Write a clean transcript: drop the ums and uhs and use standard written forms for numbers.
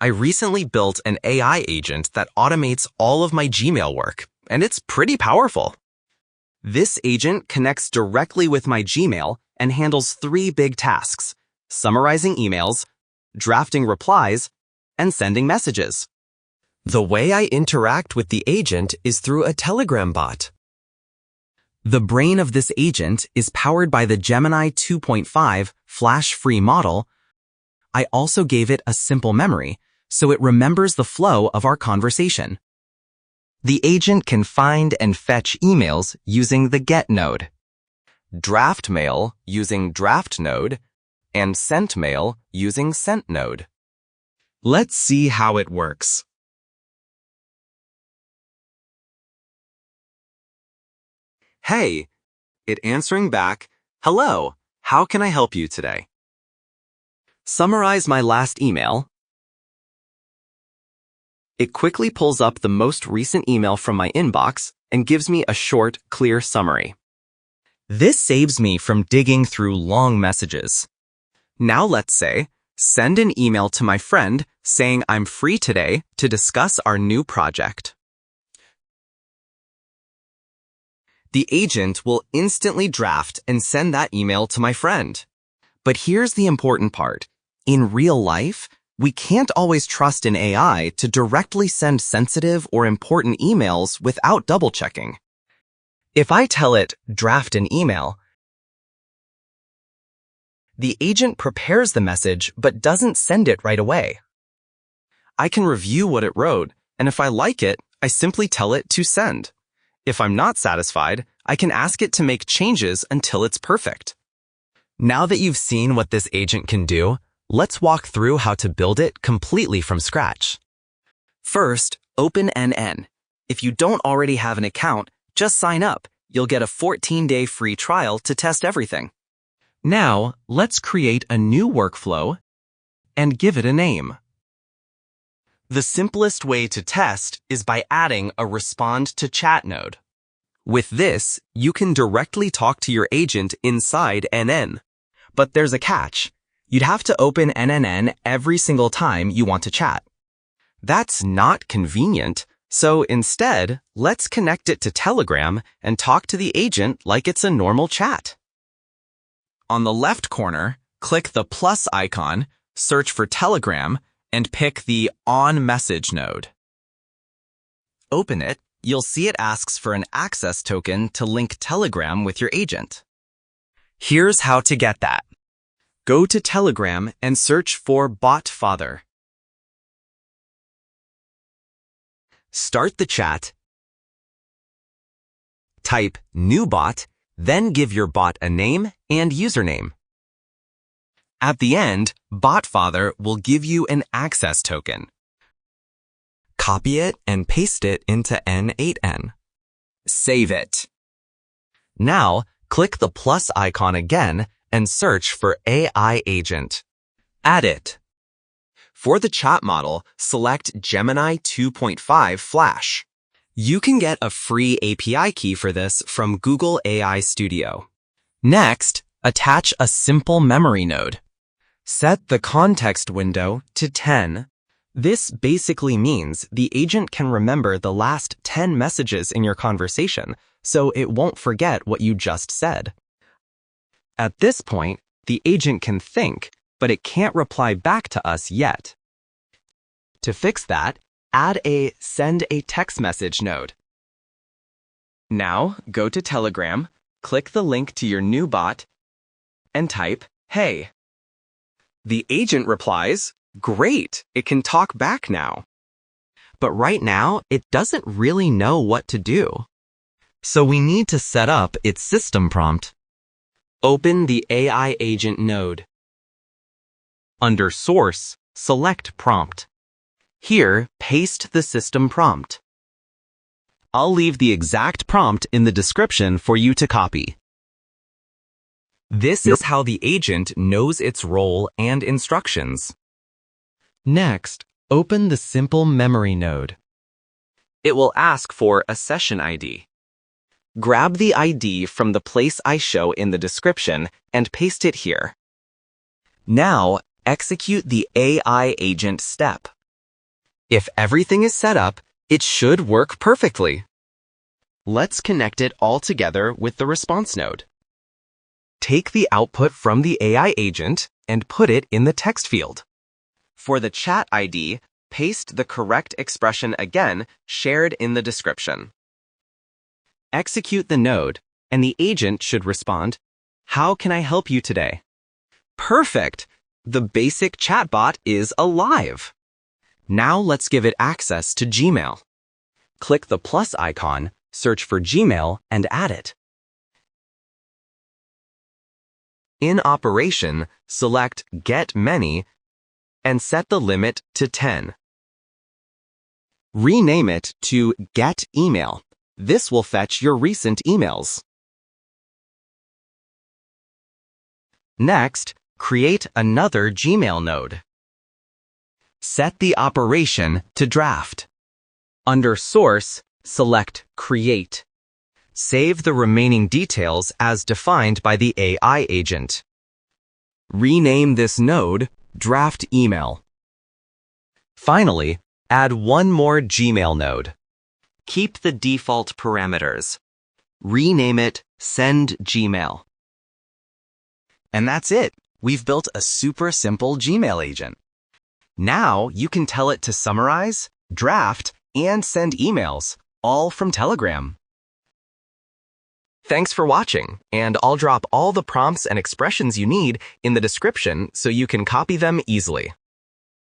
I recently built an AI agent that automates all of my Gmail work, and it's pretty powerful. This agent connects directly with my Gmail and handles 3 big tasks: summarizing emails, drafting replies, and sending messages. The way I interact with the agent is through a Telegram bot. The brain of this agent is powered by the Gemini 2.5 flash-free model. I also gave it a simple memory, so it remembers the flow of our conversation. The agent can find and fetch emails using the Get node, draft mail using Draft node, and sent mail using Sent node. Let's see how it works. Hey, it answering back, "Hello, how can I help you today?" Summarize my last email. It quickly pulls up the most recent email from my inbox and gives me a short, clear summary. This saves me from digging through long messages. Now let's say, send an email to my friend saying I'm free today to discuss our new project. The agent will instantly draft and send that email to my friend. But here's the important part. In real life, we can't always trust an AI to directly send sensitive or important emails without double-checking. If I tell it, draft an email, the agent prepares the message but doesn't send it right away. I can review what it wrote, and if I like it, I simply tell it to send. If I'm not satisfied, I can ask it to make changes until it's perfect. Now that you've seen what this agent can do, let's walk through how to build it completely from scratch. First, open n8n. If you don't already have an account, just sign up. You'll get a 14-day free trial to test everything. Now, let's create a new workflow and give it a name. The simplest way to test is by adding a Respond to Chat node. With this, you can directly talk to your agent inside n8n. But there's a catch. You'd have to open n8n every single time you want to chat. That's not convenient, so instead, let's connect it to Telegram and talk to the agent like it's a normal chat. On the left corner, click the plus icon, search for Telegram, and pick the On Message node. Open it. You'll see it asks for an access token to link Telegram with your agent. Here's how to get that. Go to Telegram and search for BotFather. Start the chat. Type new bot, then give your bot a name and username. At the end, BotFather will give you an access token. Copy it and paste it into n8n. Save it. Now, click the plus icon again and search for AI agent. Add it. For the chat model, select Gemini 2.5 Flash. You can get a free API key for this from Google AI Studio. Next, attach a simple memory node. Set the context window to 10. This basically means the agent can remember the last 10 messages in your conversation, so it won't forget what you just said. At this point, the agent can think, but it can't reply back to us yet. To fix that, add a Send a Text Message node. Now, go to Telegram, click the link to your new bot, and type, "Hey." The agent replies, "Great, it can talk back now." But right now, it doesn't really know what to do. So we need to set up its system prompt. Open the AI agent node. Under Source, select Prompt. Here, paste the system prompt. I'll leave the exact prompt in the description for you to copy. This is how the agent knows its role and instructions. Next, open the simple memory node. It will ask for a session ID. Grab the ID from the place I show in the description and paste it here. Now, execute the AI agent step. If everything is set up, it should work perfectly. Let's connect it all together with the response node. Take the output from the AI agent and put it in the text field. For the chat ID, paste the correct expression again shared in the description. Execute the node, and the agent should respond, "How can I help you today?" Perfect! The basic chatbot is alive. Now let's give it access to Gmail. Click the plus icon, search for Gmail, and add it. In Operation, select Get Many and set the limit to 10. Rename it to Get Email. This will fetch your recent emails. Next, create another Gmail node. Set the operation to Draft. Under Source, select Create. Save the remaining details as defined by the AI agent. Rename this node Draft Email. Finally, add one more Gmail node. Keep the default parameters. Rename it Send Gmail. And that's it. We've built a super simple Gmail agent. Now you can tell it to summarize, draft, and send emails, all from Telegram. Thanks for watching, and I'll drop all the prompts and expressions you need in the description so you can copy them easily.